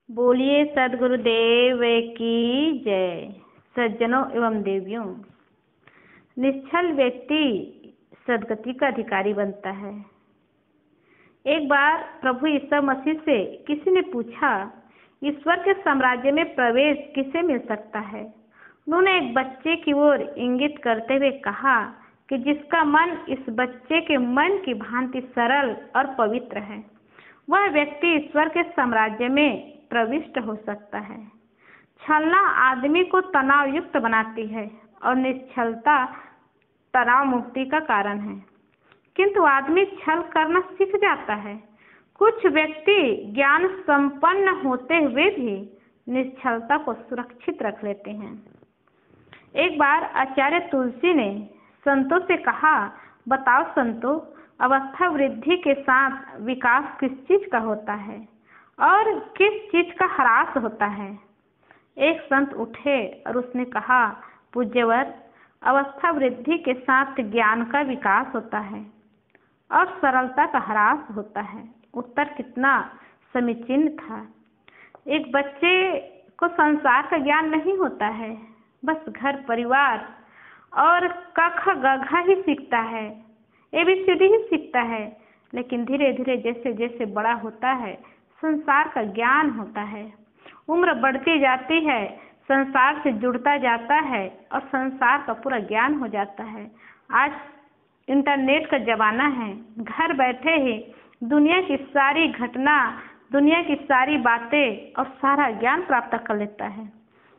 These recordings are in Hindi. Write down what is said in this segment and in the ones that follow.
बोलिए सद्गुरुदेव की जय। सज्जनों एवं देवियों, निश्चल व्यक्ति सद्गति का अधिकारी बनता है। एक बार प्रभु ईसा मसीह से किसी ने पूछा, ईश्वर के साम्राज्य में प्रवेश किसे मिल सकता है। उन्होंने एक बच्चे की ओर इंगित करते हुए कहा कि जिसका मन इस बच्चे के मन की भांति सरल और पवित्र है, वह व्यक्ति ईश्वर के साम्राज्य में प्रविष्ट हो सकता है। छलना आदमी को तनाव युक्त बनाती है और निश्चलता तनाव मुक्ति का कारण है। किंतु आदमी छल करना सीख जाता है। कुछ व्यक्ति ज्ञान संपन्न होते हुए भी निश्चलता को सुरक्षित रख लेते हैं। एक बार आचार्य तुलसी ने संतों से कहा, बताओ संतों, अवस्था वृद्धि के साथ विकास किस चीज का होता है और किस चीज का ह्रास होता है। एक संत उठे और उसने कहा, पूज्यवर, अवस्था वृद्धि के साथ ज्ञान का विकास होता है और सरलता का ह्रास होता है। उत्तर कितना समीचीन था। एक बच्चे को संसार का ज्ञान नहीं होता है, बस घर परिवार और कख गघा ही सीखता है, एबीसीडी ही सीखता है। लेकिन धीरे धीरे जैसे जैसे बड़ा होता है, संसार का ज्ञान होता है। उम्र बढ़ती जाती है, संसार से जुड़ता जाता है और संसार का पूरा ज्ञान हो जाता है। आज इंटरनेट का जमाना है, घर बैठे ही दुनिया की सारी घटना, दुनिया की सारी बातें और सारा ज्ञान प्राप्त कर लेता है।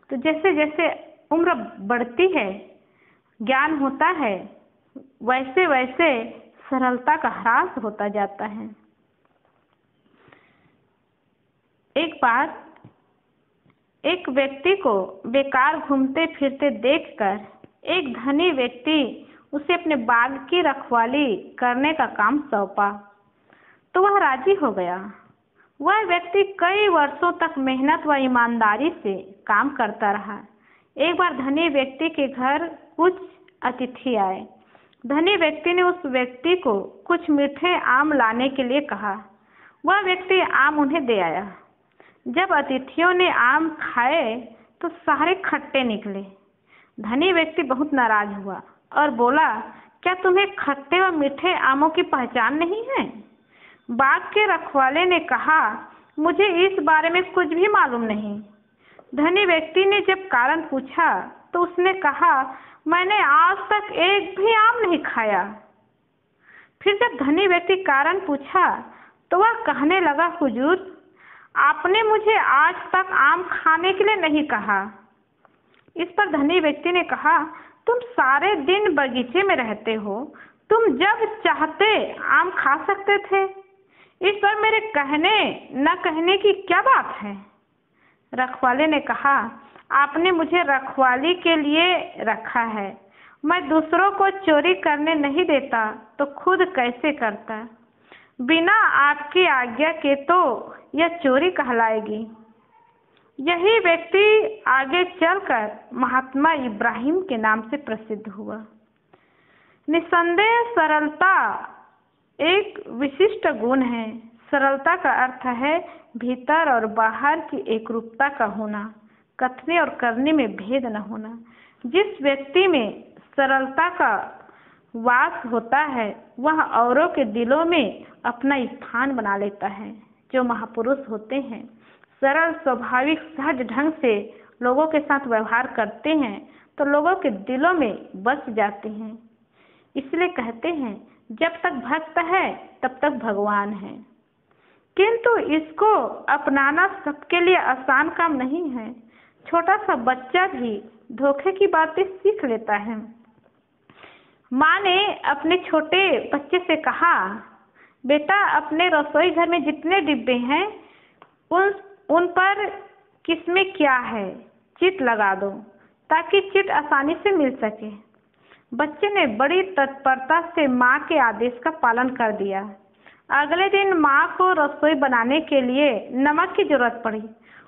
तो जैसे जैसे उम्र बढ़ती है, ज्ञान होता है, वैसे वैसे सरलता का ह्रास होता जाता है। एक बार एक व्यक्ति को बेकार घूमते फिरते देखकर एक धनी व्यक्ति उसे अपने बाग की रखवाली करने का काम सौंपा, तो वह राजी हो गया। वह व्यक्ति कई वर्षों तक मेहनत व ईमानदारी से काम करता रहा। एक बार धनी व्यक्ति के घर कुछ अतिथि आए। धनी व्यक्ति ने उस व्यक्ति को कुछ मीठे आम लाने के लिए कहा। वह व्यक्ति आम उन्हें दे आया। जब अतिथियों ने आम खाए तो सारे खट्टे निकले। धनी व्यक्ति बहुत नाराज हुआ और बोला, क्या तुम्हें खट्टे व मीठे आमों की पहचान नहीं है? बाग के रखवाले ने कहा, मुझे इस बारे में कुछ भी मालूम नहीं। धनी व्यक्ति ने जब कारण पूछा तो उसने कहा, मैंने आज तक एक भी आम नहीं खाया। फिर जब धनी व्यक्ति कारण पूछा तो वह कहने लगा, हुजूर, आपने मुझे आज तक आम खाने के लिए नहीं कहा। इस पर धनी व्यक्ति ने कहा, तुम सारे दिन बगीचे में रहते हो, तुम जब चाहते आम खा सकते थे। इस पर मेरे कहने न कहने की क्या बात है? रखवाले ने कहा, आपने मुझे रखवाली के लिए रखा है, मैं दूसरों को चोरी करने नहीं देता तो खुद कैसे करता। बिना आपकी आज्ञा के तो यह चोरी कहलाएगी। यही व्यक्ति आगे चलकर महात्मा इब्राहिम के नाम से प्रसिद्ध हुआ। निसंदेह सरलता एक विशिष्ट गुण है। सरलता का अर्थ है भीतर और बाहर की एकरूपता का होना, कथने और करने में भेद न होना। जिस व्यक्ति में सरलता का वास होता है, वह औरों के दिलों में अपना स्थान बना लेता है। जो महापुरुष होते हैं, सरल स्वाभाविक सहज ढंग से लोगों के साथ व्यवहार करते हैं तो लोगों के दिलों में बस जाते हैं। इसलिए कहते हैं, जब तक भक्त है तब तक भगवान है। किंतु इसको अपनाना सबके लिए आसान काम नहीं है। छोटा सा बच्चा भी धोखे की बातें सीख लेता है। माँ ने अपने छोटे बच्चे से कहा, बेटा, अपने रसोई घर में जितने डिब्बे हैं उन पर किसमें क्या है चिट लगा दो, ताकि चिट आसानी से मिल सके। बच्चे ने बड़ी तत्परता से माँ के आदेश का पालन कर दिया। अगले दिन माँ को रसोई बनाने के लिए नमक की जरूरत पड़ी।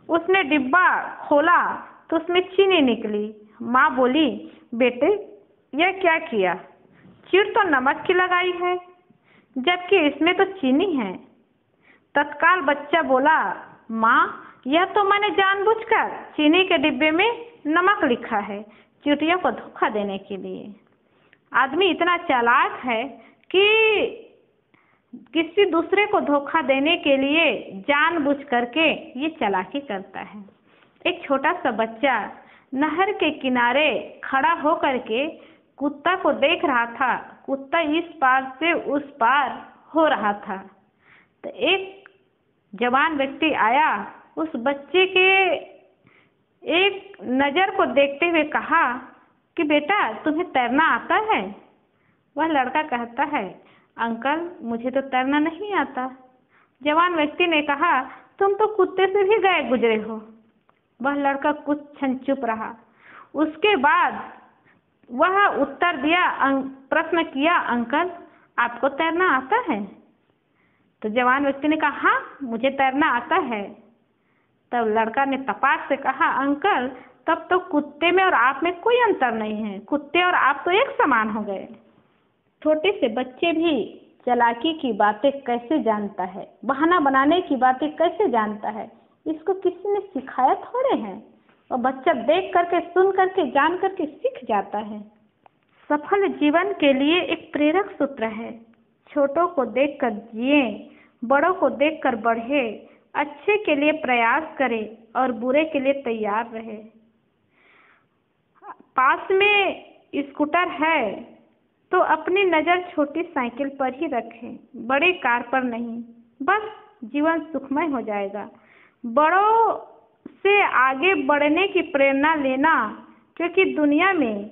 उसने डिब्बा खोला तो उसमें चीनी निकली। माँ बोली, बेटे, यह क्या किया? चिट तो नमक की लगाई है, जबकि इसमें तो चीनी है। तत्काल बच्चा बोला, माँ, यह तो मैंने जानबूझकर चीनी के डिब्बे में नमक लिखा है, चींटियों को धोखा देने के लिए। आदमी इतना चालाक है कि किसी दूसरे को धोखा देने के लिए जानबूझ करके ये चालाकी करता है। एक छोटा सा बच्चा नहर के किनारे खड़ा होकर के कुत्ता को देख रहा था। कुत्ता इस पार से उस पार हो रहा था, तो एक जवान व्यक्ति आया, उस बच्चे के एक नज़र को देखते हुए कहा कि बेटा तुम्हें तैरना आता है? वह लड़का कहता है, अंकल मुझे तो तैरना नहीं आता। जवान व्यक्ति ने कहा, तुम तो कुत्ते से भी गए गुजरे हो। वह लड़का कुछ क्षण चुप रहा। उसके बाद वह उत्तर दिया, प्रश्न किया, अंकल आपको तैरना आता है? तो जवान व्यक्ति ने कहा, हाँ मुझे तैरना आता है। तब लड़का ने तपाक से कहा, अंकल तब तो कुत्ते में और आप में कोई अंतर नहीं है, कुत्ते और आप तो एक समान हो गए। छोटे से बच्चे भी चालाकी की बातें कैसे जानता है, बहाना बनाने की बातें कैसे जानता है, इसको किसी ने सिखाया थोड़े हैं। और बच्चा देख करके, सुन करके, जान करके सीख जाता है। सफल जीवन के लिए एक प्रेरक सूत्र है, छोटों को देखकर जिए, बड़ों को देखकर बढ़े, अच्छे के लिए प्रयास करे और बुरे के लिए तैयार रहे। पास में स्कूटर है तो अपनी नज़र छोटी साइकिल पर ही रखें, बड़ी कार पर नहीं, बस जीवन सुखमय हो जाएगा। बड़ों से आगे बढ़ने की प्रेरणा लेना, क्योंकि दुनिया में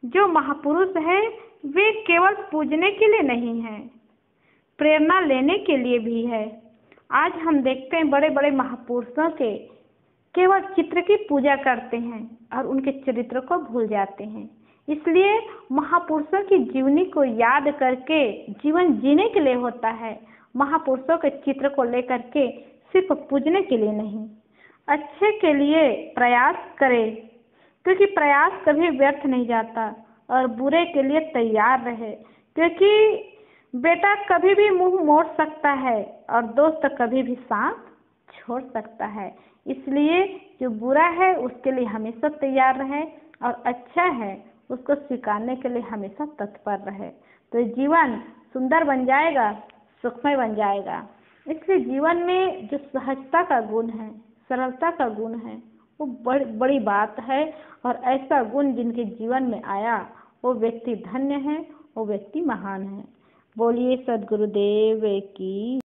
जो महापुरुष है वे केवल पूजने के लिए नहीं हैं, प्रेरणा लेने के लिए भी है। आज हम देखते हैं बड़े बड़े महापुरुषों के केवल चित्र की पूजा करते हैं और उनके चरित्र को भूल जाते हैं। इसलिए महापुरुषों की जीवनी को याद करके जीवन जीने के लिए होता है, महापुरुषों के चित्र को लेकर के सिर्फ पूजने के लिए नहीं। अच्छे के लिए प्रयास करें, क्योंकि प्रयास कभी व्यर्थ नहीं जाता, और बुरे के लिए तैयार रहे, क्योंकि बेटा कभी भी मुंह मोड़ सकता है और दोस्त कभी भी साथ छोड़ सकता है। इसलिए जो बुरा है उसके लिए हमेशा तैयार रहे और अच्छा है उसको स्वीकारने के लिए हमेशा तत्पर रहे, तो जीवन सुंदर बन जाएगा, सुखमय बन जाएगा। इसलिए जीवन में जो सहजता का गुण है, सरलता का गुण है, वो बड़ी बात है। और ऐसा गुण जिनके जीवन में आया वो व्यक्ति धन्य है, वो व्यक्ति महान है। बोलिए सद्गुरुदेव की।